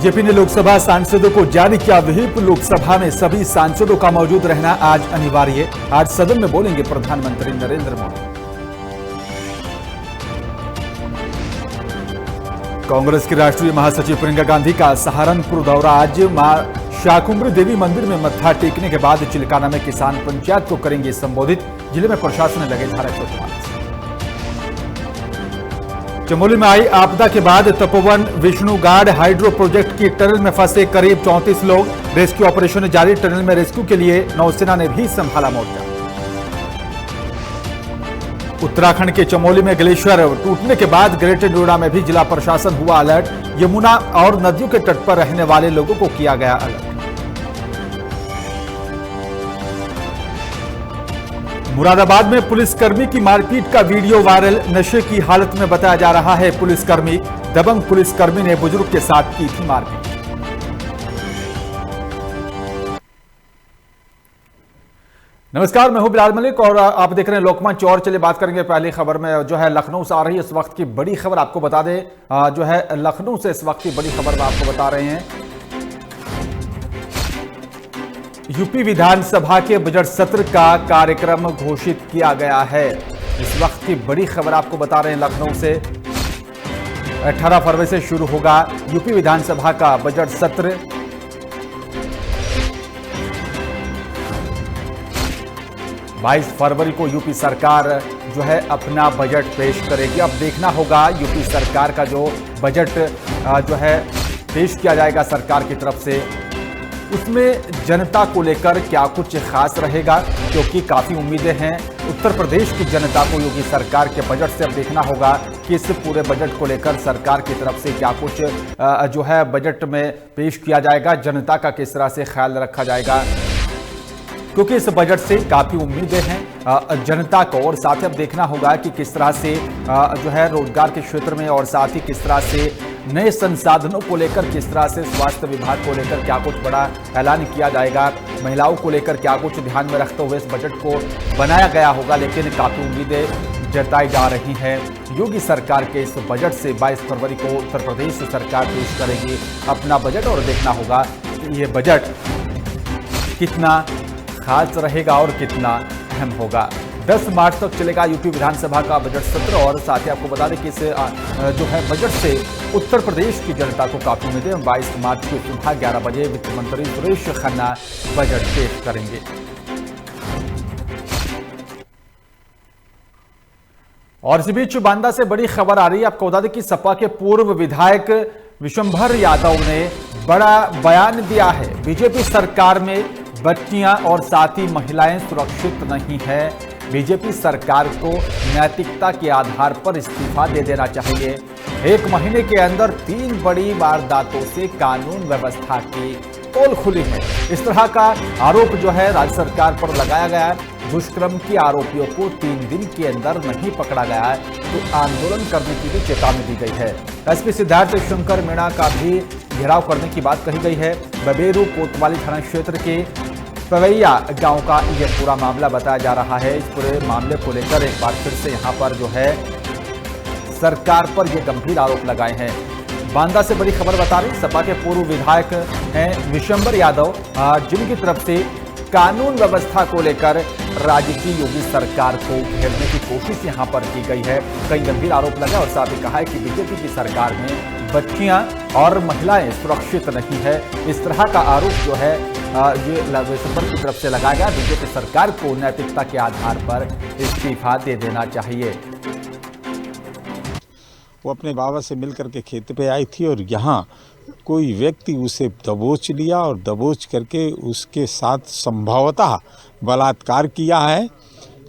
BJP ने लोकसभा सांसदों को जारी किया व्हिप। लोकसभा में सभी सांसदों का मौजूद रहना आज अनिवार्य। आज सदन में बोलेंगे प्रधानमंत्री नरेंद्र मोदी। कांग्रेस की राष्ट्रीय महासचिव प्रियंका गांधी का सहारनपुर दौरा। आज मां शाकुंभरी देवी मंदिर में मत्था टेकने के बाद चिलकाना में किसान पंचायत को करेंगे संबोधित। जिले में प्रशासन ने लगे धारा 144। चमोली में आई आपदा के बाद तपोवन विष्णुगाड हाइड्रो प्रोजेक्ट की टनल में फंसे करीब 34 लोग। रेस्क्यू ऑपरेशन जारी। टनल में रेस्क्यू के लिए नौसेना ने भी संभाला मोर्चा। उत्तराखंड के चमोली में ग्लेशियर टूटने के बाद ग्रेटर नोएडा में भी जिला प्रशासन हुआ अलर्ट। यमुना और नदियों के तट पर रहने वाले लोगों को किया गया अलर्ट। मुरादाबाद में पुलिसकर्मी की मारपीट का वीडियो वायरल। नशे की हालत में बताया जा रहा है पुलिसकर्मी। दबंग पुलिसकर्मी ने बुजुर्ग के साथ की थी मारपीट। नमस्कार, मैं हूं बिलाल मलिक और आप देख रहे हैं लोकमंच। और चलिए बात करेंगे पहली खबर में जो है लखनऊ से आ रही है इस वक्त की बड़ी खबर। आपको बता दें जो है लखनऊ से इस वक्त की बड़ी खबर में आपको बता रहे हैं। यूपी विधानसभा के बजट सत्र का कार्यक्रम घोषित किया गया है। इस वक्त की बड़ी खबर आपको बता रहे हैं लखनऊ से। 18 फरवरी से शुरू होगा यूपी विधानसभा का बजट सत्र। बाईस फरवरी को यूपी सरकार जो है अपना बजट पेश करेगी। अब देखना होगा यूपी सरकार का जो बजट जो है पेश किया जाएगा सरकार की तरफ से, उसमें जनता को लेकर क्या कुछ खास रहेगा, क्योंकि काफी उम्मीदें हैं उत्तर प्रदेश की जनता को योगी सरकार के बजट से। अब देखना होगा कि इस पूरे बजट को लेकर सरकार की तरफ से क्या कुछ जो है बजट में पेश किया जाएगा, जनता का किस तरह से ख्याल रखा जाएगा, क्योंकि इस बजट से काफी उम्मीदें हैं जनता को। और साथ ही अब देखना होगा कि किस तरह से जो है रोजगार के क्षेत्र में और साथ ही किस तरह से नए संसाधनों को लेकर, किस तरह से स्वास्थ्य विभाग को लेकर क्या कुछ बड़ा ऐलान किया जाएगा, महिलाओं को लेकर क्या कुछ ध्यान में रखते हुए इस बजट को बनाया गया होगा। लेकिन काफी उम्मीदें जताई जा रही हैं योगी सरकार के इस बजट से। 22 फरवरी को उत्तर प्रदेश सरकार पेश करेगी अपना बजट और देखना होगा कि ये बजट कितना खास रहेगा और कितना अहम होगा। 10 मार्च तक चलेगा यूपी विधानसभा का बजट सत्र। और साथ ही आपको बता दें कि इस जो है बजट से उत्तर प्रदेश की जनता को काफी उम्मीदें। 22 मार्च की सुबह 11 बजे वित्त मंत्री सुरेश खन्ना बजट पेश करेंगे। और इसी बीच बांदा से बड़ी खबर आ रही है। आपको बता दें कि सपा के पूर्व विधायक विशंभर यादव ने बड़ा बयान दिया है। बीजेपी सरकार में बच्चियां और साथ ही महिलाएं सुरक्षित नहीं है। बीजेपी सरकार को नैतिकता के आधार पर इस्तीफा दे देना चाहिए। 1 महीने के अंदर 3 बड़ी वारदातों से कानून व्यवस्था की पोल खुली है। इस तरह का आरोप जो है राज्य सरकार पर लगाया गया है। दुष्कर्म के आरोपियों को 3 दिन के अंदर नहीं पकड़ा गया है तो आंदोलन करने की भी चेतावनी दी गई है। एसपी सिद्धार्थ शंकर मीणा का भी घेराव करने की बात कही गई है। बबेरू कोतवाली थाना क्षेत्र के पवैया गांव का यह पूरा मामला बताया जा रहा है। इस पूरे मामले को लेकर एक बार फिर से यहां पर जो है सरकार पर यह गंभीर आरोप लगाए हैं। बांदा से बड़ी खबर बता रही, सपा के पूर्व विधायक हैं विशंभर यादव, जिनकी तरफ से कानून व्यवस्था को लेकर राज्य की योगी सरकार को घेरने की कोशिश यहां पर की गई है। कई गंभीर आरोप लगे और साथ ही कहा है कि बीजेपी की सरकार में बच्चियां और महिलाएं सुरक्षित नहीं है। इस तरह का आरोप जो है ये विशंभर की तरफ से लगाया गया। बीजेपी सरकार को नैतिकता के आधार पर इस्तीफा दे देना चाहिए। वो अपने बाबा से मिलकर के खेत पे आई थी और यहाँ कोई व्यक्ति उसे दबोच लिया और दबोच करके उसके साथ संभवतः बलात्कार किया है।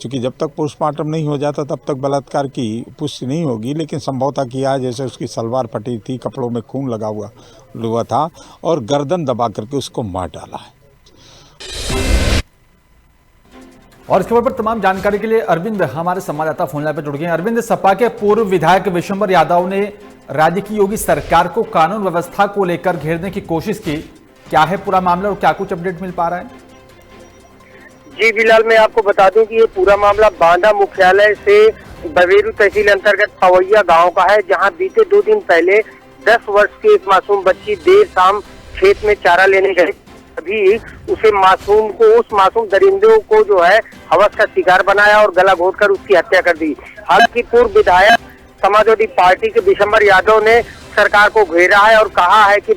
क्योंकि जब तक पोस्टमार्टम नहीं हो जाता तब तक बलात्कार की पुष्टि नहीं होगी, लेकिन संभवतः किया है। जैसे उसकी सलवार फटी थी, कपड़ों में खून लगा हुआ था और गर्दन दबा करके उसको मार डाला है। और इस खबर पर तमाम जानकारी के लिए अरविंद हमारे संवाददाता फोन लाइन पर जुड़ गए। अरविंद, सपा के पूर्व विधायक विशंभर यादव ने राज्य की योगी सरकार को कानून व्यवस्था को लेकर घेरने की कोशिश की। क्या है पूरा मामला और क्या कुछ अपडेट मिल पा रहा है? जी बिलाल, मैं आपको बता दूं कि ये पूरा मामला बांदा मुख्यालय से बबेरू तहसील अंतर्गत पवैया गांव का है, जहां बीते 2 दिन पहले 10 वर्ष की एक मासूम बच्ची देर शाम खेत में चारा लेने गई, अभी उस मासूम दरिंदों को जो है हवस का शिकार बनाया और गला घोंटकर उसकी हत्या कर दी। हालांकि पूर्व विधायक समाजवादी पार्टी के विशंभर यादव ने सरकार को घेरा है और कहा है कि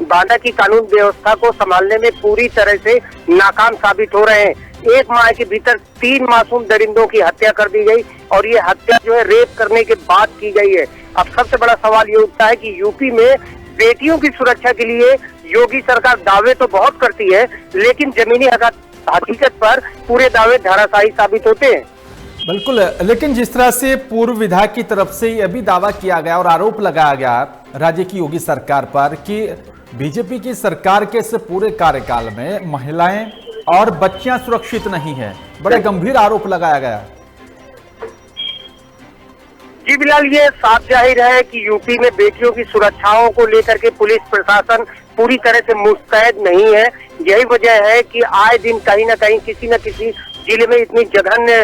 बांदा की कानून व्यवस्था को संभालने में पूरी तरह से नाकाम साबित हो रहे हैं। एक माह के भीतर 3 मासूम दरिंदों की हत्या कर दी गई और ये हत्या जो है रेप करने के बाद की गई है। अब सबसे बड़ा सवाल ये उठता है कि यूपी में बेटियों की सुरक्षा के लिए योगी सरकार दावे तो बहुत करती है, लेकिन जमीनी हकीकत पर पूरे दावे धराशायी साबित होते हैं। बिल्कुल, लेकिन जिस तरह से पूर्व विधायक की तरफ से यह भी दावा किया गया और आरोप लगाया गया राज्य की योगी सरकार पर कि बीजेपी की सरकार के इस पूरे कार्यकाल में महिलाएं और बच्चियां सुरक्षित नहीं है, बड़े गंभीर आरोप लगाया गया। जी बिलाल, ये साफ जाहिर है कि यूपी में बेटियों की सुरक्षाओं को लेकर के पुलिस प्रशासन पूरी तरह से मुस्तैद नहीं है। यही वजह है कि आए दिन कहीं न कहीं किसी न किसी जिले में इतनी जघन्य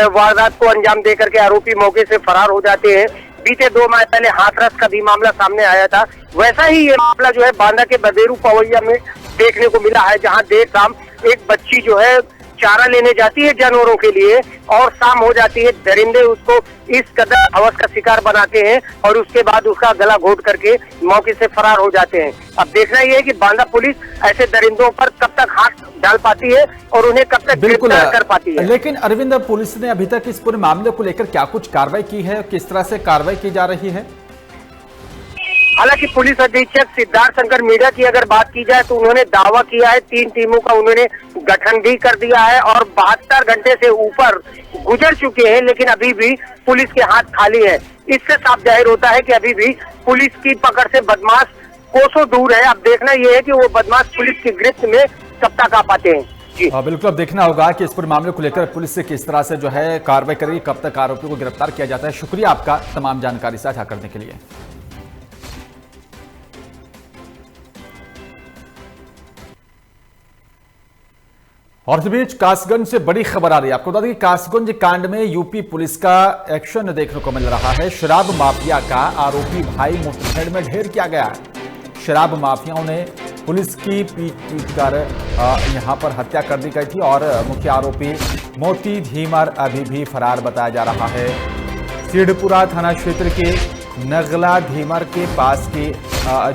वारदात को अंजाम देकर के आरोपी मौके से फरार हो जाते हैं। बीते 2 माह पहले हाथरस का भी मामला सामने आया था, वैसा ही ये मामला जो है बांदा के बदेरू पवैया में देखने को मिला है, जहां देर शाम एक बच्ची जो है चारा लेने जाती है जानवरों के लिए और शाम हो जाती है, दरिंदे उसको इस कदर हवस का शिकार बनाते हैं और उसके बाद उसका गला घोंट करके मौके से फरार हो जाते हैं। अब देखना यह है कि बांदा पुलिस ऐसे दरिंदों पर कब तक हाथ डाल पाती है और उन्हें कब तक गिरफ्तार कर पाती है। लेकिन अरविंद, पुलिस ने अभी तक इस पूरे मामले को लेकर क्या कुछ कार्रवाई की है, किस तरह से कार्रवाई की जा रही है? हालांकि पुलिस अधीक्षक सिद्धार्थ शंकर मीणा की अगर बात की जाए तो उन्होंने दावा किया है 3 टीमों का उन्होंने गठन भी कर दिया है और 72 घंटे से ऊपर गुजर चुके हैं, लेकिन अभी भी पुलिस के हाथ खाली है। इससे साफ जाहिर होता है कि अभी भी पुलिस की पकड़ से बदमाश कोसों दूर है। अब देखना यह है कि वो बदमाश पुलिस की गिरफ्त में कब तक आ पाते हैं। जी बिल्कुल, अब देखना होगा कि इस पूरे मामले को लेकर पुलिस से किस तरह से जो है कार्रवाई करेगी, कब तक आरोपियों को गिरफ्तार किया जाता है। शुक्रिया आपका तमाम जानकारी साझा करने के लिए। और इस बीच कासगंज से बड़ी खबर आ रही है। आपको बता दें कि कासगंज कांड में यूपी पुलिस का एक्शन देखने को मिल रहा है। शराब माफिया का आरोपी भाई मुठभेड़ में ढेर किया गया है। शराब माफियाओं ने पुलिस की पीट कर यहां पर हत्या कर दी गई थी और मुख्य आरोपी मोती धीमर अभी भी फरार बताया जा रहा है। सिडपुरा थाना क्षेत्र के नगला धीमर के पास की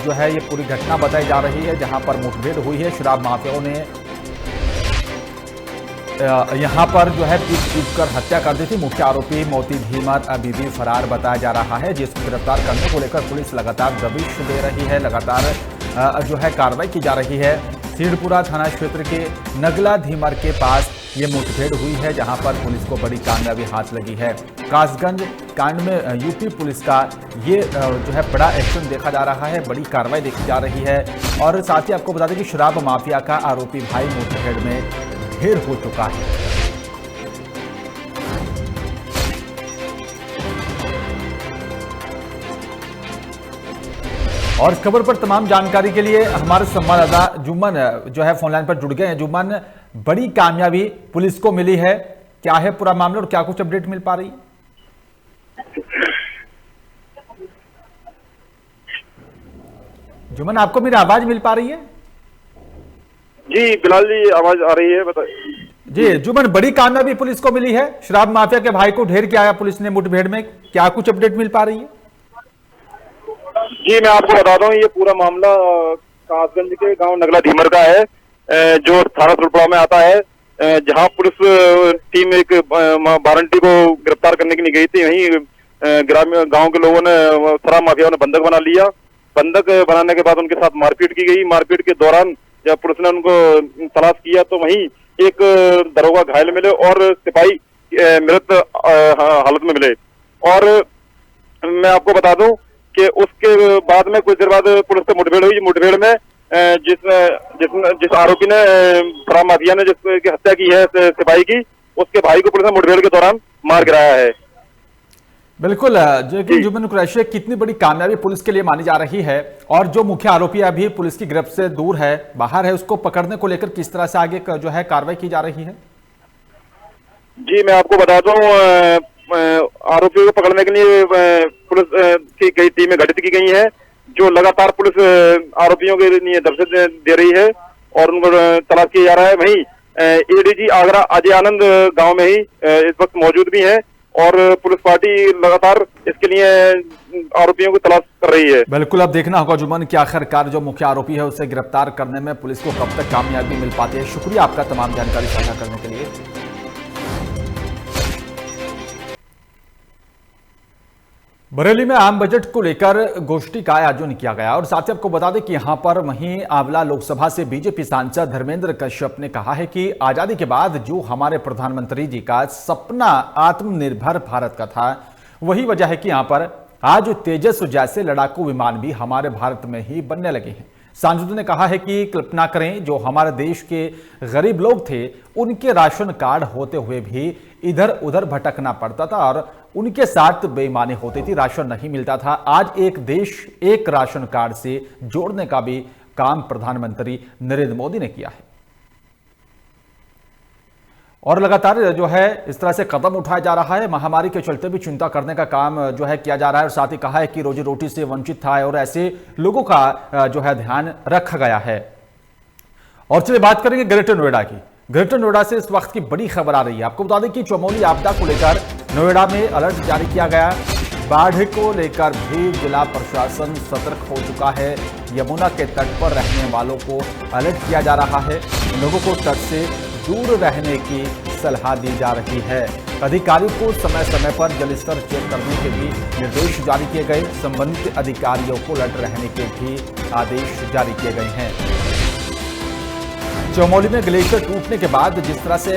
जो है ये पूरी घटना बताई जा रही है, जहां पर मुठभेड़ हुई है। शराब माफियाओं ने यहां पर जो है पीट कर हत्या कर दी थी। मुख्य आरोपी मोती धीमर अभी भी फरार बताया जा रहा है, जिसको गिरफ्तार करने को लेकर पुलिस लगातार दबिश दे रही है, लगातार जो है कार्रवाई की जा रही है। सिडपुरा थाना क्षेत्र के नगला धीमर के पास ये मुठभेड़ हुई है, जहां पर पुलिस को बड़ी कामयाबी हाथ लगी है। कासगंज कांड में यूपी पुलिस का ये जो है बड़ा एक्शन देखा जा रहा है, बड़ी कार्रवाई देखी जा रही है। और साथ ही आपको बता दें कि शराब माफिया का आरोपी भाई मुठभेड़ में ढेर हो चुका है। और इस खबर पर तमाम जानकारी के लिए हमारे संवाददाता जुम्मन जो है फोनलाइन पर जुड़ गए हैं। जुम्मन, बड़ी कामयाबी पुलिस को मिली है, क्या है पूरा मामला और क्या कुछ अपडेट मिल पा रही है? जुम्मन, आपको मेरी आवाज मिल पा रही है? जी बिलाल जी, आवाज आ रही है, बताइए। जी जुम्मन, बड़ी कामयाबी पुलिस को मिली है, शराब माफिया के भाई को ढेर किया पुलिस ने मुठभेड़ में, क्या कुछ अपडेट मिल पा रही है? जी मैं आपको बता दूं, ये पूरा मामला कासगंज के गांव नगला धीमर का है, जो थाना सिडपुरा में आता है, जहां पुलिस टीम एक वारंटी को गिरफ्तार करने के लिए गई थी। वहीं ग्रामीण गांव के लोगों ने शराब माफियाओं ने बंधक बना लिया। बंधक बनाने के बाद उनके साथ मारपीट की गई। मारपीट के दौरान जब पुलिस ने उनको तलाश किया तो वहीं एक दरोगा घायल मिले और सिपाही मृत हालत में मिले। और मैं आपको बता दूं कि उसके बाद में कुछ देर बाद पुलिस से मुठभेड़ हुई। मुठभेड़ में जिस आरोपी ने शराब माफिया ने जिसकी हत्या की है सिपाही की, उसके भाई को पुलिस ने मुठभेड़ के दौरान मार गिराया है। बिल्कुल, जो जुम्मन कुरैशी, कितनी बड़ी कामयाबी पुलिस के लिए मानी जा रही है और जो मुख्य आरोपी अभी पुलिस की गिरफ्त से दूर है, बाहर है, उसको पकड़ने को लेकर किस तरह से आगे जो है कार्रवाई की जा रही है? जी मैं आपको बता दूं, आरोपियों को पकड़ने के लिए पुलिस की कई टीमें गठित की गई हैं, जो लगातार पुलिस आरोपियों के लिए दबिश दे रही है और उनको तलाश किया जा रहा है। वहीं एडीजी आगरा अजय आनंद गांव में ही इस वक्त मौजूद भी है और पुलिस पार्टी लगातार इसके लिए आरोपियों की तलाश कर रही है। बिल्कुल, अब देखना होगा जुम्मन कि आखिरकार जो मुख्य आरोपी है उसे गिरफ्तार करने में पुलिस को कब तक कामयाबी मिल पाती है। शुक्रिया आपका तमाम जानकारी साझा करने के लिए। बरेली में आम बजट को लेकर गोष्ठी का आयोजन किया गया और साथ ही आपको बता दें कि यहां पर वहीं आंवला लोकसभा से बीजेपी सांसद धर्मेंद्र कश्यप ने कहा है कि आजादी के बाद जो हमारे प्रधानमंत्री जी का सपना आत्मनिर्भर भारत का था, वही वजह है कि यहां पर आज तेजस जैसे लड़ाकू विमान भी हमारे भारत में ही बनने लगे हैं। सांसद ने कहा है कि कल्पना करें, जो हमारे देश के गरीब लोग थे उनके राशन कार्ड होते हुए भी इधर उधर भटकना पड़ता था और उनके साथ बेईमानी होती थी, राशन नहीं मिलता था। आज एक देश एक राशन कार्ड से जोड़ने का भी काम प्रधानमंत्री नरेंद्र मोदी ने किया है और लगातार जो है इस तरह से कदम उठाया जा रहा है। महामारी के चलते भी चिंता करने का काम जो है किया जा रहा है और साथ ही कहा है कि रोजी रोटी से वंचित था और ऐसे लोगों का जो है ध्यान रखा गया है। और चलिए बात करेंगे ग्रेटर नोएडा की। ग्रेटर नोएडा से इस वक्त की बड़ी खबर आ रही है। आपको बता दें कि चमोली आपदा को लेकर नोएडा में अलर्ट जारी किया गया। बाढ़ को लेकर भी जिला प्रशासन सतर्क हो चुका है। यमुना के तट पर रहने वालों को अलर्ट किया जा रहा है। लोगों को तट से दूर रहने की सलाह दी जा रही है। अधिकारियों को समय समय पर जलस्तर चेक करने के भी निर्देश जारी किए गए। संबंधित अधिकारियों को अलर्ट रहने के भी आदेश जारी किए गए हैं। चमोली में ग्लेशियर टूटने के बाद जिस तरह से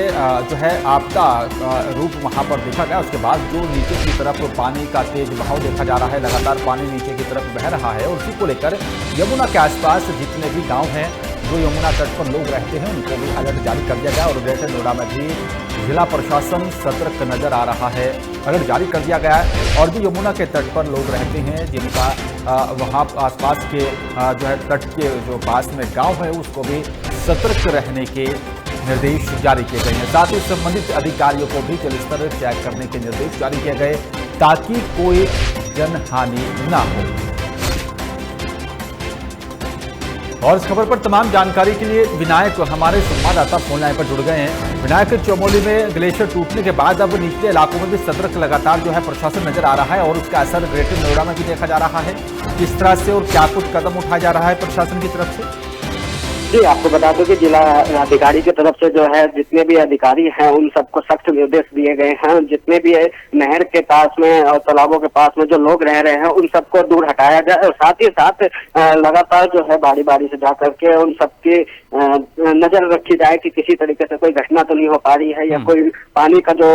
जो है आपदा रूप वहां पर देखा गया, उसके बाद जो नीचे की तरफ पानी का तेज बहाव देखा जा रहा है, लगातार पानी नीचे की तरफ बह रहा है और उसी को लेकर यमुना के आसपास जितने भी गांव हैं, जो यमुना तट पर लोग रहते हैं, उनको भी अलर्ट जारी कर दिया गया और ग्रेटर नोएडा में भी जिला प्रशासन सतर्क नजर आ रहा है। अलर्ट जारी कर दिया गया है और भी यमुना के तट पर लोग रहते हैं जिनका वहाँ आसपास के जो है तट के जो पास में गांव है उसको भी सतर्क रहने के निर्देश जारी किए गए हैं। साथ ही संबंधित अधिकारियों को भी जलस्तर चेक करने के निर्देश जारी किए गए ताकि कोई जनहानि ना हो। और इस खबर पर तमाम जानकारी के लिए विनायक हमारे संवाददाता फोन लाइन पर जुड़ गए हैं। विनायक, चमोली में ग्लेशियर टूटने के बाद अब निचले इलाकों में भी सतर्क लगातार जो है प्रशासन नजर आ रहा है और उसका असर ग्रेटर नोएडा में भी देखा जा रहा है। किस तरह से और क्या कुछ कदम उठाया जा रहा है प्रशासन की तरफ से? जी, आपको बता दूं कि जिला अधिकारी की तरफ से जो है जितने भी अधिकारी हैं उन सबको सख्त निर्देश दिए गए हैं। जितने भी नहर के पास में और तालाबों के पास में जो लोग रह रहे हैं उन सबको दूर हटाया जाए और साथ ही साथ लगातार जो है बारी बारी से जा करके उन सबकी नजर रखी जाए कि किसी तरीके से कोई घटना तो नहीं हो पा रही है या कोई पानी का जो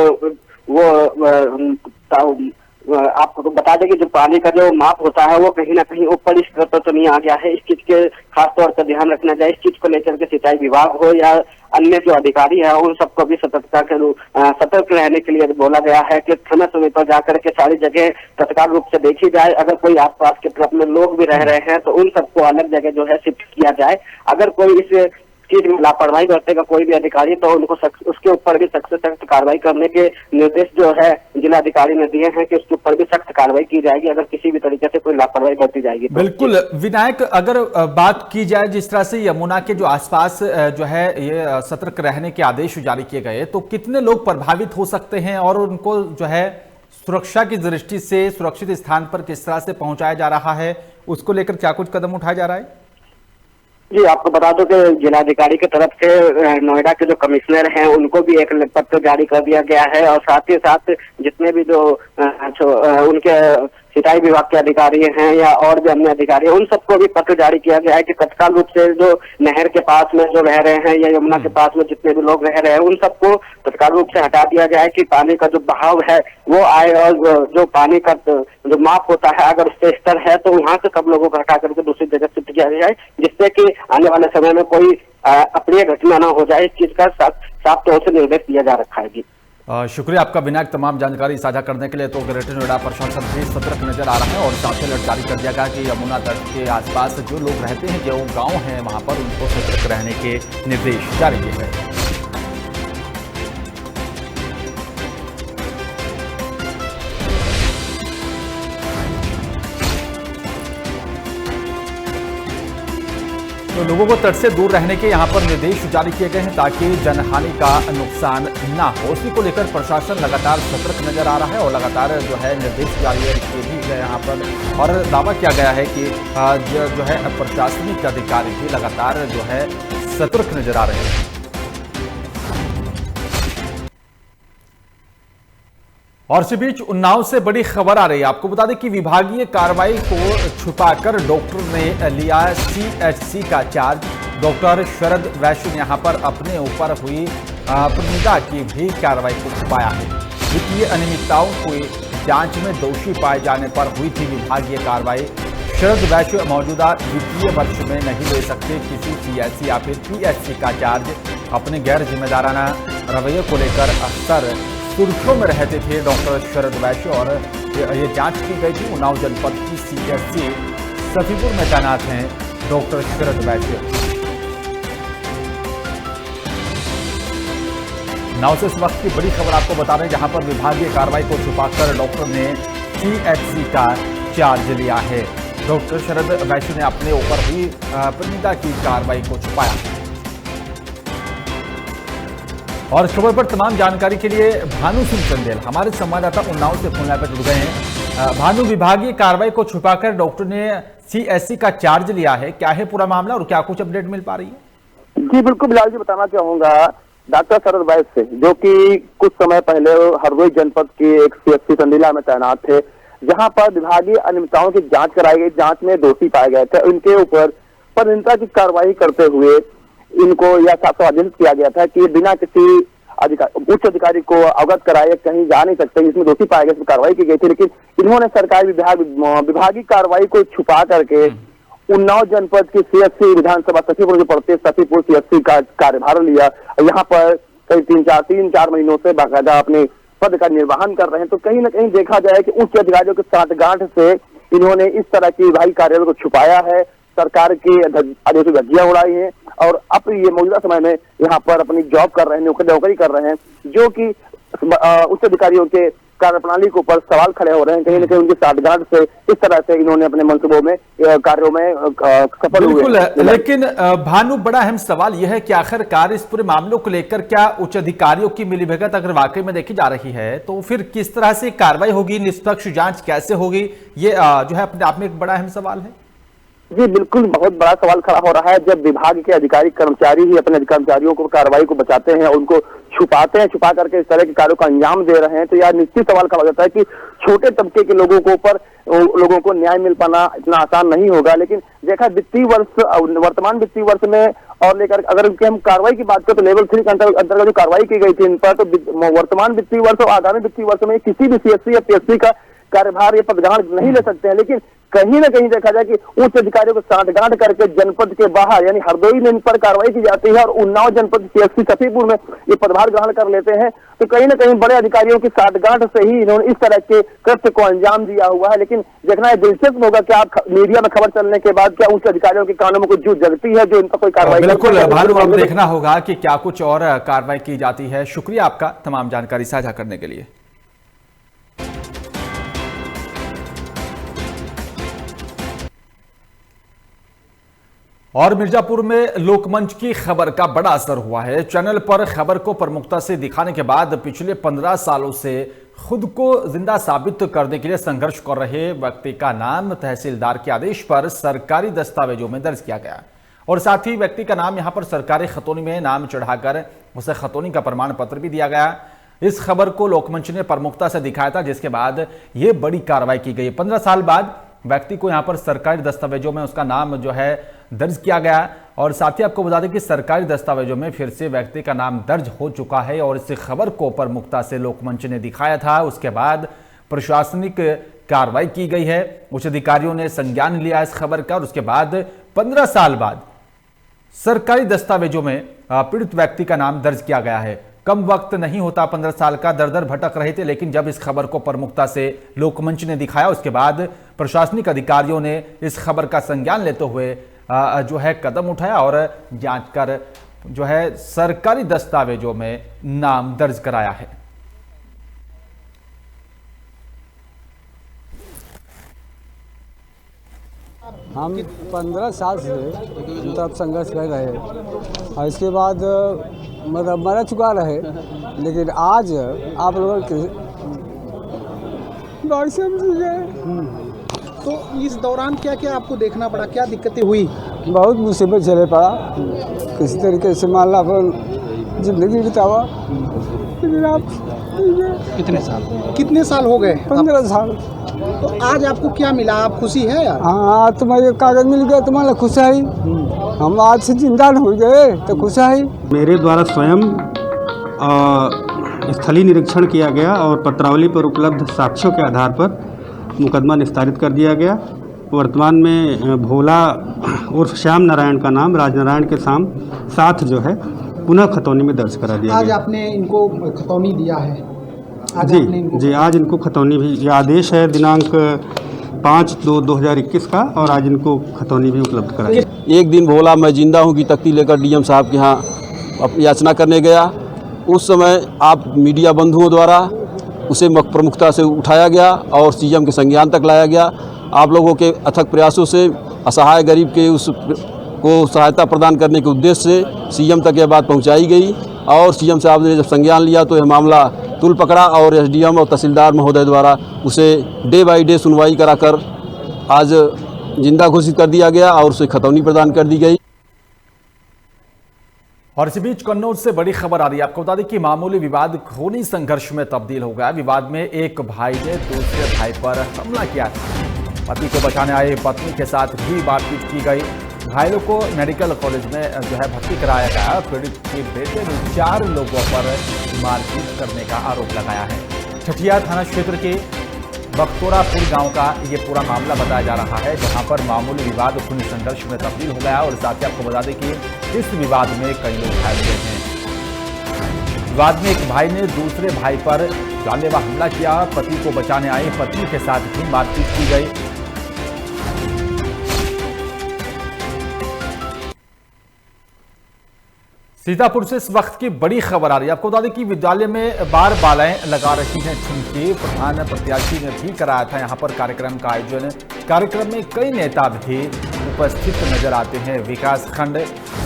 आपको तो बता दें कि जो पानी का जो माप होता है वो कहीं ना कहीं ऊपर इस स्तर पर तो नहीं आ गया है। इस चीज के खास तौर पर ध्यान रखना चाहिए। इस चीज को लेकर के सिंचाई विभाग हो या अन्य जो अधिकारी है उन सबको भी सतर्क रहने के लिए बोला गया है कि समय समय पर जाकर के सारी जगह तत्काल रूप से देखी जाए। अगर कोई आसपास के तरफ में लोग भी रह रहे हैं तो उन सबको अलग जगह जो है शिफ्ट किया जाए। अगर कोई इस चीज में लापरवाही बरतेगा कोई भी अधिकारी तो उनको उसके ऊपर भी सख्त से सख्त कार्रवाई करने के निर्देश जो है जिलाधिकारी ने दिए हैं कि उसके ऊपर भी सख्त कार्रवाई की जाएगी अगर किसी भी तरीके से कोई लापरवाही बरती जाएगी। बिल्कुल विनायक, अगर बात की जाए जिस तरह से यमुना के जो आसपास जो है ये सतर्क रहने के आदेश जारी किए गए, तो कितने लोग प्रभावित हो सकते हैं और उनको जो है सुरक्षा की दृष्टि से सुरक्षित स्थान पर किस तरह से पहुंचाया जा रहा है, उसको लेकर क्या कुछ कदम उठाया जा रहा है? जी, आपको बता दो कि जिलाधिकारी की तरफ से नोएडा के जो कमिश्नर हैं उनको भी एक पत्र जारी कर दिया गया है और साथ ही साथ जितने भी जो उनके सिंचाई विभाग के अधिकारी हैं या और भी अन्य अधिकारी हैं उन सबको भी पत्र जारी किया गया है कि तत्काल रूप से जो नहर के पास में जो रह रहे हैं या यमुना के पास में जितने भी लोग रह रहे हैं उन सबको तत्काल रूप से हटा दिया जाए कि पानी का जो बहाव है वो आए और जो पानी का जो माप होता है अगर उससे स्तर है तो वहां से सब लोगों को हटा करके दूसरी जगह शिफ्ट किया जाए, जिससे कि आने वाले समय में कोई अप्रिय घटना न हो जाए। इस चीज का साफ तौर से निर्देश दिया जा रखा है। जी शुक्रिया आपका विनायक तमाम जानकारी साझा करने के लिए। तो ग्रेटर नोएडा प्रशासन भी सतर्क नजर आ रहा है और साथ ही अलर्ट जारी कर दिया गया कि यमुना तट के आसपास जो लोग रहते हैं, जो गांव हैं, वहां पर उनको सतर्क रहने के निर्देश जारी किए गए। तो लोगों को तट से दूर रहने के यहाँ पर निर्देश जारी किए गए हैं ताकि जनहानि का नुकसान ना हो। उसी को लेकर प्रशासन लगातार सतर्क नजर आ रहा है और लगातार जो है निर्देश जारी किए भी गए यहाँ पर, और दावा किया गया है कि जो है प्रशासनिक अधिकारी भी लगातार जो है सतर्क नजर आ रहे हैं। और इसी बीच उन्नाव से बड़ी खबर आ रही है। आपको बता दें कि विभागीय कार्रवाई को छुपाकर डॉक्टर ने लिया सीएचसी का चार्ज। डॉक्टर शरद वैश्य ने यहां पर अपने ऊपर हुई अनियमितता की भी कार्रवाई को छुपाया है। वित्तीय अनियमितताओं की जांच में दोषी पाए जाने पर हुई थी विभागीय कार्रवाई। शरद वैश्य मौजूदा वित्तीय वर्ष में नहीं ले सकते किसी सीएचसी या फिर पीएचसी का चार्ज। अपने गैर जिम्मेदाराना रवैये को लेकर अक्सर सुर्खियों में रहते थे डॉक्टर शरद वैश्य, और ये जांच की गई थी। उन्नाव जनपद की सीएचसी सफीपुर में तैनात हैं डॉक्टर शरद वैश्य। उन्नाव से इस वक्त की बड़ी खबर आपको बता रहे हैं, जहां पर विभागीय कार्रवाई को छुपाकर डॉक्टर ने सीएचसी का चार्ज लिया है। डॉक्टर शरद वैश्य ने अपने ऊपर हुई अनियमितता की कार्रवाई को छुपाया। और इस खबर पर तमाम जानकारी के लिए भानु सिंह चंदेल हमारे संवाददाता उन्नाव से फोन लाइन पर जुड़ गए हैं। भानु, विभागीय कार्रवाई को छुपाकर डॉक्टर ने सीएचसी का चार्ज लिया है, क्या है पूरा मामला और क्या कुछ अपडेट मिल पा रही है? जी बिल्कुल बिलाल जी, बताना चाहूंगा डॉक्टर शरद वैश्य जो कि कुछ समय पहले हरदोई जनपद के एक सीएचसी संडीला में तैनात थे, जहां पर विभागीय अनियमितताओं की जांच कराई गई। जांच में दोषी पाए गए थे। इनके ऊपर अनियमितता की कार्रवाई करते हुए इनको यह आदेशित किया गया था कि बिना किसी उच्च अधिकारी को अवगत कराए कहीं जा नहीं सकते। इसमें दोषी पाए गए, इसमें कार्रवाई की गई थी, लेकिन इन्होंने सरकारी विभागीय कार्रवाई को छुपा करके उन्नाव जनपद की सीएचसी विधानसभा सफीपुर जो पड़ते सफीपुर सीएचसी का कार्यभार लिया। यहाँ पर कई तीन चार महीनों से बाकायदा अपने पद का निर्वहन कर रहे हैं। तो कहीं ना कहीं देखा जाए कि उच्च अधिकारियों के साठगांठ से इन्होंने इस तरह की विभागीय कार्यालय को छुपाया है, सरकार के आदेश से धज्जियां उड़ाई हैं, और अब ये मौजूदा समय में यहाँ पर अपनी जॉब कर रहे हैं, नौकरी कर रहे हैं, जो कि उच्च अधिकारियों के कार्यप्रणाली के ऊपर सवाल खड़े हो रहे हैं। कहीं ना कहीं उनकी साठगांठ से इस तरह से इन्होंने अपने मंसूबों में कार्यों में सफल हुए। लेकिन भानु, बड़ा अहम सवाल यह है कि आखिरकार इस पूरे मामलों को लेकर क्या उच्च अधिकारियों की मिलीभगत अगर वाकई में देखी जा रही है तो फिर किस तरह से कार्रवाई होगी, निष्पक्ष जांच कैसे होगी, ये जो है अपने आप में एक बड़ा अहम सवाल है। जी बिल्कुल, बहुत बड़ा सवाल खड़ा हो रहा है। जब विभाग के अधिकारी कर्मचारी ही अपने कर्मचारियों को कार्रवाई को बचाते हैं, उनको छुपाते हैं, छुपा करके इस तरह के कार्यों को अंजाम दे रहे हैं, तो यार निश्चित सवाल खड़ा हो जाता है कि छोटे तबके के लोगों को न्याय मिल पाना इतना आसान नहीं होगा। लेकिन देखा वित्तीय वर्ष, वर्तमान वित्तीय वर्ष में और लेकर अगर हम कार्रवाई की बात करें तो लेवल 3 के अंतर्गत जो कार्रवाई की गई थी इन पर, तो वर्तमान वित्तीय वर्ष और आगामी वित्तीय वर्ष में किसी भी सीएचसी या पीएचसी का कार्यभार ये पदग्रहण नहीं ले सकते हैं। लेकिन कहीं ना कहीं देखा जाए कि उच्च अधिकारियों को साठगांठ करके जनपद के बाहर यानी हरदोई में इन पर कार्रवाई की जाती है और उन्नाव जनपद सीएचसी सफीपुर में ये पदभार ग्रहण कर लेते हैं। तो कहीं ना कहीं बड़े अधिकारियों की साठगांठ से ही इन्होंने इस तरह के कृत्य को अंजाम दिया हुआ है। लेकिन देखना दिलचस्प होगा कि आप मीडिया में खबर चलने के बाद क्या उच्च अधिकारियों के कानों में कुछ जू जगती है जो इन पर कोई कार्रवाई। बिल्कुल भानु, अब देखना होगा कि क्या कुछ और कार्रवाई की जाती है। शुक्रिया आपका तमाम जानकारी साझा करने के लिए। और मिर्जापुर में लोकमंच की खबर का बड़ा असर हुआ है। चैनल पर खबर को प्रमुखता से दिखाने के बाद पिछले 15 सालों से खुद को जिंदा साबित करने के लिए संघर्ष कर रहे व्यक्ति का नाम तहसीलदार के आदेश पर सरकारी दस्तावेजों में दर्ज किया गया और साथ ही व्यक्ति का नाम यहां पर सरकारी खतौनी में नाम चढ़ाकर उसे खतौनी का प्रमाण पत्र भी दिया गया। इस खबर को लोकमंच ने प्रमुखता से दिखाया था, जिसके बाद यह बड़ी कार्रवाई की गई। 15 साल बाद व्यक्ति को यहां पर सरकारी दस्तावेजों में उसका नाम जो है दर्ज किया गया और साथ ही आपको बता दें कि सरकारी दस्तावेजों में फिर से व्यक्ति का नाम दर्ज हो चुका है और इस खबर को प्रमुखता से लोकमंच ने दिखाया था। उसके बाद प्रशासनिक कार्रवाई की गई है, उच्च अधिकारियों ने संज्ञान लिया इस खबर का और उसके बाद 15 साल बाद सरकारी दस्तावेजों में पीड़ित व्यक्ति का नाम दर्ज किया गया है। कम वक्त नहीं होता, 15 साल का दर दर भटक रहे थे, लेकिन जब इस खबर को प्रमुखता से लोकमंच ने दिखाया उसके बाद प्रशासनिक अधिकारियों ने इस खबर का संज्ञान लेते हुए जो है कदम उठाया और जांच कर जो है सरकारी दस्तावेजों में नाम दर्ज कराया है। हम 15 साल से मतलब संघर्ष कर रहे हैं और इसके बाद मतलब मर चुका रहे, लेकिन आज आप लोगों के बात समझ गए। तो इस दौरान क्या क्या आपको देखना पड़ा, क्या दिक्कतें हुई? बहुत मुसीबत झेले पड़ा, किसी तरीके से मान ला अपन जिंदगी बितावा, लेकिन आप कितने साल हो गए? 15 साल। तो आज आपको क्या मिला, आप खुशी है यार? हाँ, तुम्हारे कागज मिल गया, तुम्हारा खुश है। हम आज से जिंदा हो गए तो खुश है। मेरे द्वारा स्वयं स्थलीय निरीक्षण किया गया और पत्रावली पर उपलब्ध साक्ष्यों के आधार पर मुकदमा निस्तारित कर दिया गया। वर्तमान में भोला उर्फ श्याम नारायण का नाम राजनारायण के साथ जो है पुनः खतौनी में दर्ज करा दिया आज गया। आपने इनको खतौनी दिया है? आज जी आपने इनको जी, आज इनको खतौनी भी, ये आदेश है दिनांक 5/2/2021 का, और आज इनको खतौनी भी उपलब्ध करा दिया। एक दिन भोला मैं जिंदा हूँ की तख्ती लेकर डीएम साहब के यहाँ अपनी याचना करने गया। उस समय आप मीडिया बंधुओं द्वारा उसे प्रमुखता से उठाया गया और सीएम के संज्ञान तक लाया गया। आप लोगों के अथक प्रयासों से असहाय गरीब के को सहायता प्रदान करने के उद्देश्य से सीएम तक यह बात पहुंचाई गई और सीएम साहब ने जब संज्ञान लिया तो यह मामला तुल पकड़ा और एसडीएम और तहसीलदार महोदय द्वारा उसे डे बाई डे सुनवाई कराकर आज जिंदा घोषित कर दिया गया और उसे खतौनी प्रदान कर दी गई। और इसी बीच कन्नौज से बड़ी खबर आ रही है। आपको बता दें कि मामूली विवाद खूनी संघर्ष में तब्दील हो गया। विवाद में एक भाई ने दूसरे भाई पर हमला किया था। पति को बचाने आए पत्नी के साथ भी मारपीट की गई। घायलों को मेडिकल कॉलेज में जो है भर्ती कराया गया। पीड़ित के बेटे ने 4 लोगों पर मारपीट करने का आरोप लगाया है। छठिया थाना क्षेत्र के बख्तोरापुर गांव का ये पूरा मामला बताया जा रहा है, जहां पर मामूली विवाद खूनी संघर्ष में तब्दील हो गया। और साथ ही आपको बता दें कि इस विवाद में कई लोग घायल हुए हैं। विवाद में एक भाई ने दूसरे भाई पर जानलेवा हमला किया। पति को बचाने आए पत्नी के साथ भी मारपीट की गई। सीतापुर से इस वक्त की बड़ी खबर आ रही है। आपको बता दें कि विद्यालय में बार बालाएं लगा रही हैं ठुमके। प्रधान प्रत्याशी ने भी कराया था यहां पर कार्यक्रम का आयोजन। कार्यक्रम में कई नेता भी उपस्थित नजर आते हैं। विकास खंड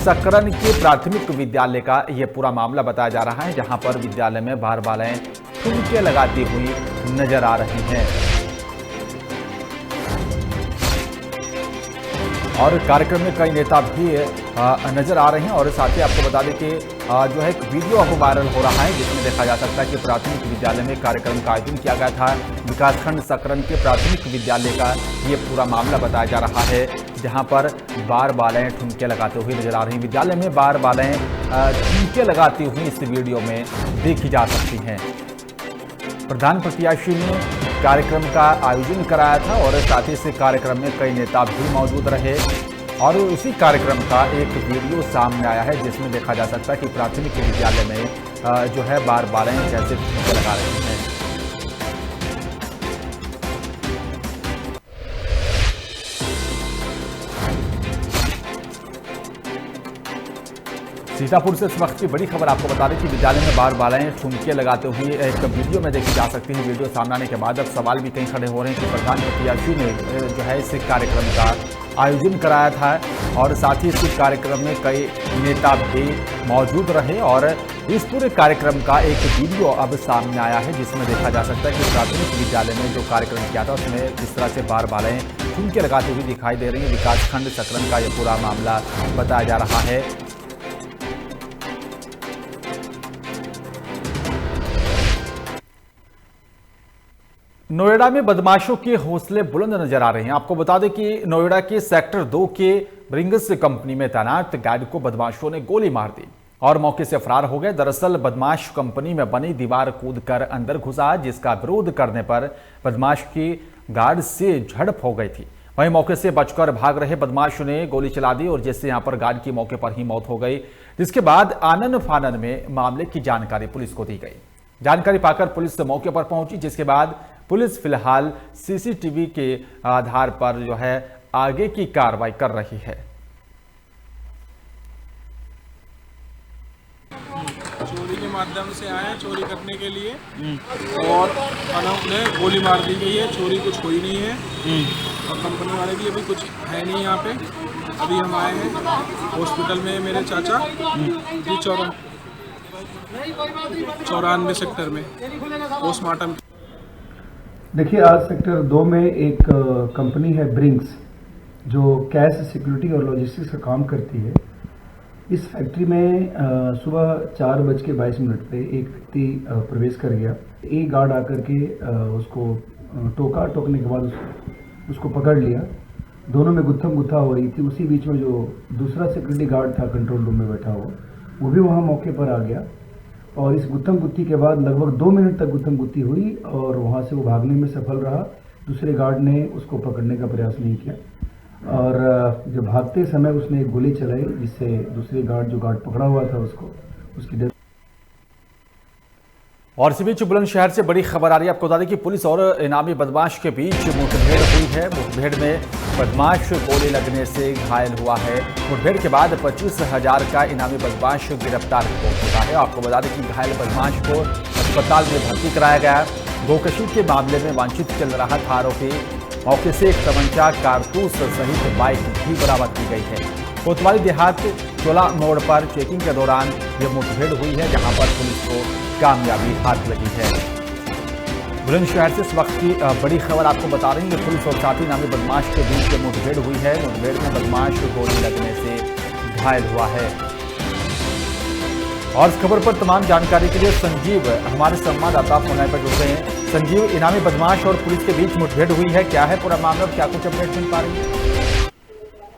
सकरन के प्राथमिक विद्यालय का यह पूरा मामला बताया जा रहा है, जहां पर विद्यालय में बार बालाएं ठुमके लगाती हुई नजर आ रही हैं। और कार्यक्रम में कई नेता भी नजर आ रहे हैं। और साथ ही आपको बता दें कि जो है एक वीडियो अब वायरल हो रहा है, जिसमें देखा जा सकता है कि प्राथमिक विद्यालय में कार्यक्रम का आयोजन किया गया था। विकासखंड सकरन के प्राथमिक विद्यालय का ये पूरा मामला बताया जा रहा है, जहां पर बार बालाएं ठुमके लगाते हुए नजर आ रही हैं। विद्यालय में बार बालाएं ठुमके लगाती हुई इस वीडियो में देखी जा सकती हैं। प्रधान प्रत्याशी ने कार्यक्रम का आयोजन कराया था और साथ ही इस कार्यक्रम में कई नेता भी मौजूद रहे। और उसी कार्यक्रम का एक वीडियो सामने आया है, जिसमें देखा जा सकता है कि प्राथमिक विद्यालय में जो है बार बालाएं कैसे ठुमके लगा रही हैं। सीतापुर से इस वक्त की बड़ी खबर आपको बता दें कि विद्यालय में बार बालाएं ठुमके लगाते हुए एक वीडियो में देखी जा सकती है। वीडियो सामने आने के बाद अब सवाल भी कहीं खड़े हो रहे हैं कि प्रधान प्रत्याशी ने जो है इस कार्यक्रम का आयोजन कराया था और साथ ही इस कार्यक्रम में कई नेता भी मौजूद रहे। और इस पूरे कार्यक्रम का एक वीडियो अब सामने आया है, जिसमें देखा जा सकता है कि प्राथमिक विद्यालय में जो कार्यक्रम किया था उसमें किस तरह से बार बालाएं ठुमके लगाते हुए दिखाई दे रही हैं। विकासखंड सकरन का यह पूरा मामला बताया जा रहा है। नोएडा में बदमाशों के हौसले बुलंद नजर आ रहे हैं। आपको बता दें कि नोएडा के सेक्टर 2 के ब्रिंग्स कंपनी में तैनात गार्ड को बदमाशों ने गोली मार दी और मौके से फरार हो गए। दरअसल बदमाश कंपनी में बनी दीवार कूदकर अंदर घुसा, जिसका विरोध करने पर बदमाश की गार्ड से झड़प हो गई थी। वहीं मौके से बचकर भाग रहे बदमाश ने गोली चला दी और जिससे यहां पर गार्ड की मौके पर ही मौत हो गई। जिसके बाद आनन फानन में मामले की जानकारी पुलिस को दी गई। जानकारी पाकर पुलिस मौके पर पहुंची, जिसके बाद पुलिस फिलहाल सीसीटीवी के आधार पर जो है आगे की कार्रवाई कर रही है। चोरी के माध्यम से आए चोरी करने के लिए और उन्हें गोली मार दी गई है। चोरी कुछ हुई नहीं है। और कंपनी वाले भी अभी कुछ है नहीं यहाँ पे। अभी हम आए हैं हॉस्पिटल में, मेरे चाचा जी 94 सेक्टर में पोस्टमार्टम। देखिए, आज सेक्टर 2 में एक कंपनी है ब्रिंक्स, जो कैश सिक्योरिटी और लॉजिस्टिक्स का काम करती है। इस फैक्ट्री में सुबह 4:22 पे एक व्यक्ति प्रवेश कर गया। एक गार्ड आकर के उसको टोकने के बाद उसको पकड़ लिया। दोनों में गुत्थम गुत्था हो रही थी। उसी बीच में जो दूसरा सिक्योरिटी गार्ड था कंट्रोल रूम में बैठा हुआ, वो भी वहाँ मौके पर आ गया और इस गुत्थम गुत्थी के बाद लगभग 2 मिनट तक गुत्थम गुत्थी हुई और वहाँ से वो भागने में सफल रहा। दूसरे गार्ड ने उसको पकड़ने का प्रयास नहीं किया और जब भागते समय उसने एक गोली चलाई, जिससे दूसरे गार्ड पकड़ा हुआ था उसकी डेथ। और इसी बीच बुलंदशहर से बड़ी खबर आ रही है। आपको बता दें कि पुलिस और इनामी बदमाश के बीच मुठभेड़ हुई है। मुठभेड़ में बदमाश गोली लगने से घायल हुआ है। मुठभेड़ के बाद 25,000 का इनामी बदमाश गिरफ्तार हो चुका है। आपको बता दें कि घायल बदमाश को अस्पताल में भर्ती कराया गया। गोकशी के मामले में वांछित चल रहा था आरोपी। मौके से एक तमंचा, कारतूस सहित बाइक भी बरामद की गई है। कोतवाली देहात चोला मोड़ पर चेकिंग के दौरान यह मुठभेड़ हुई है, जहां पर पुलिस को कामयाबी हाथ लगी है। बुलंदशहर से इस वक्त की बड़ी खबर आपको बता रही है कि पुलिस और साथी नामी बदमाश के बीच मुठभेड़ हुई है। मुठभेड़ में बदमाश गोली लगने से घायल हुआ है। और इस खबर पर तमाम जानकारी के लिए संजीव हमारे संवाददाता फोन लाइन पर जुड़ रहे हैं। संजीव, इनामी बदमाश और पुलिस के बीच मुठभेड़ हुई है, क्या है पूरा मामला, क्या कुछ अपडेट मिल पा रही है?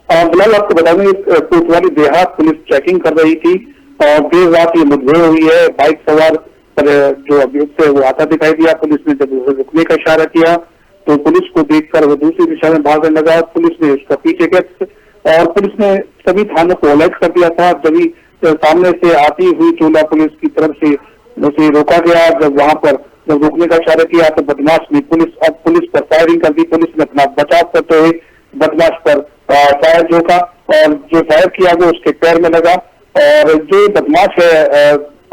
फिलहाल आपको बता दें, कोतवाली देहात पुलिस चेकिंग कर रही थी और देर रात ये मुठभेड़ हुई है। बाइक सवार पर जो अभियुक्त है वो आता दिखाई दिया। पुलिस ने जब उसे रुकने का इशारा किया तो पुलिस को देखकर वो दूसरी दिशा में भागने लगा। पुलिस ने उसका पीछे किया और पुलिस ने सभी थानों को अलर्ट कर दिया था। जब सामने से आती हुई चोला पुलिस की तरफ से उसे रोका गया। जब रोकने का इशारा किया तो बदमाश ने पुलिस पर फायरिंग कर दी। पुलिस ने अपना बचाव करते हुए बदमाश पर फायर झोंका और जो फायर किया वो उसके पैर में लगा। और जो बदमाश है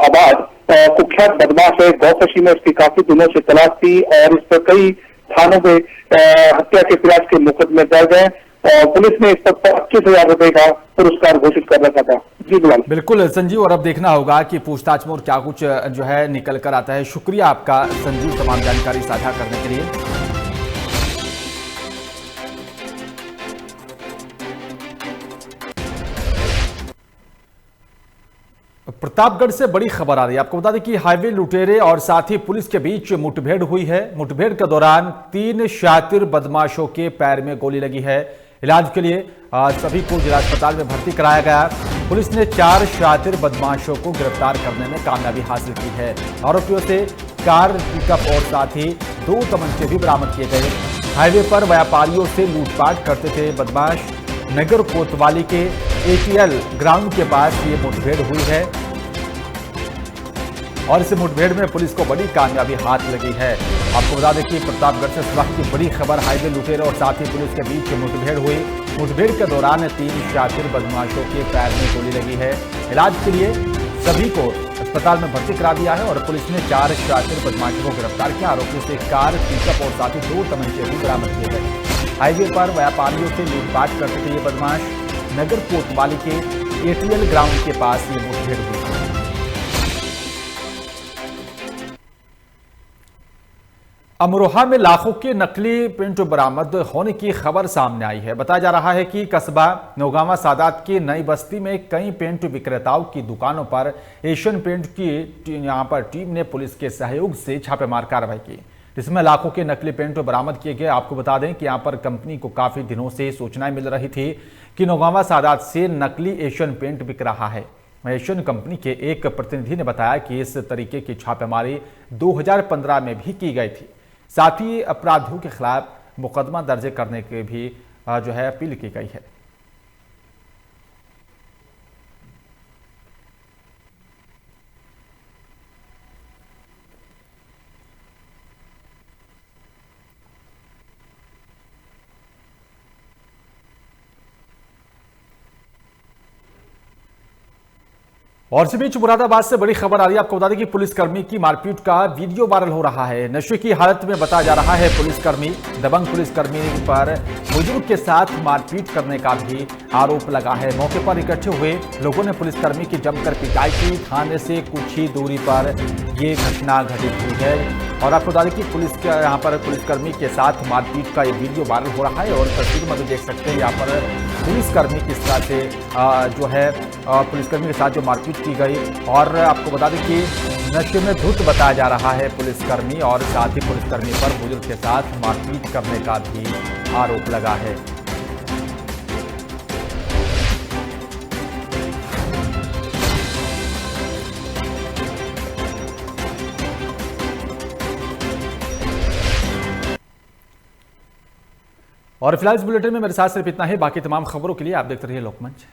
आबाद कुख्यात बदमाश है, गौकशी में उसकी काफी दिनों से तलाश थी और इस पर कई थानों में हत्या के प्रयास के मुकदमे दर्ज हैं। पुलिस ने इस पर 25,000 रुपए का पुरस्कार घोषित कर रखा था। जी बिलाल। बिल्कुल संजीव, और अब देखना होगा कि पूछताछ में और क्या कुछ जो है निकल कर आता है। शुक्रिया आपका संजीव, तमाम जानकारी साझा करने के लिए। प्रतापगढ़ से बड़ी खबर आ रही है। आपको बता दें कि हाईवे लुटेरे और साथ ही पुलिस के बीच मुठभेड़ हुई है। मुठभेड़ के दौरान 3 शातिर बदमाशों के पैर में गोली लगी है। इलाज के लिए सभी को जिला अस्पताल में भर्ती कराया गया। पुलिस ने 4 शातिर बदमाशों को गिरफ्तार करने में कामयाबी हासिल की है। आरोपियों से कार, पिकअप और साथ ही 2 तमंचे भी बरामद किए गए। हाईवे पर व्यापारियों से लूटपाट करते थे बदमाश। नगर कोतवाली के ATL ग्राउंड के पास ये मुठभेड़ हुई है और इस मुठभेड़ में पुलिस को बड़ी कामयाबी हाथ लगी है। आपको बता दें कि प्रतापगढ़ से इस वक्त की बड़ी खबर, हाईवे लुटेरे और साथ ही पुलिस के बीच मुठभेड़ हुई। मुठभेड़ के दौरान 3 शातिर बदमाशों के पैर में गोली लगी है। इलाज के लिए सभी को अस्पताल में भर्ती करा दिया है और पुलिस ने 4 शातिर बदमाशों को गिरफ्तार किया। आरोपियों से कार, पिकअप और साथ ही 2 तमंचे भी बरामद किए गए। हाईवे पर व्यापारियों से लूटपाट करते थे ये बदमाश। नगर कोतवाली के ATL ग्राउंड के पास ये मुठभेड़ हुई। अमरोहा में लाखों के नकली पेंट बरामद होने की खबर सामने आई है। बताया जा रहा है कि कस्बा नौगावा सादात की नई बस्ती में कई पेंट विक्रेताओं की दुकानों पर एशियन पेंट की यहां पर टीम ने पुलिस के सहयोग से छापेमार कार्रवाई की, जिसमें लाखों के नकली पेंट बरामद किए गए। आपको बता दें कि यहां पर कंपनी को काफी दिनों से सूचनाएं मिल रही थी कि नौगावा सादात से नकली एशियन पेंट बिक रहा है। एशियन कंपनी के एक प्रतिनिधि ने बताया कि इस तरीके की छापेमारी 2015 में भी की गई थी। साथ ही अपराधियों के खिलाफ मुकदमा दर्ज करने की भी जो है अपील की गई है। और इसी बीच मुरादाबाद से बड़ी खबर आ रही है। आपको बता दें कि पुलिसकर्मी की मारपीट का वीडियो वायरल हो रहा है। नशे की हालत में बताया जा रहा है पुलिसकर्मी, दबंग पुलिसकर्मी पर बुजुर्ग के साथ मारपीट करने का भी आरोप लगा है। मौके पर इकट्ठे हुए लोगों ने पुलिसकर्मी की जमकर पिटाई की। थाने से कुछ ही दूरी पर ये घटना घटित हुई है और आपको बता दें कि पुलिस के यहाँ पर पुलिसकर्मी के साथ मारपीट का ये वीडियो वायरल हो रहा है और तस्वीर में भी देख सकते हैं यहाँ पर पुलिसकर्मी किस तरह से जो है पुलिसकर्मी के साथ जो मारपीट की गई। और आपको बता दें कि नशे में धुत बताया जा रहा है पुलिसकर्मी और साथ ही पुलिसकर्मी पर बुजुर्ग के साथ मारपीट करने का भी आरोप लगा है। और फिलहाल इस बुलेटिन में मेरे साथ सिर्फ इतना ही। बाकी तमाम खबरों के लिए आप देखते रहिए लोकमंच।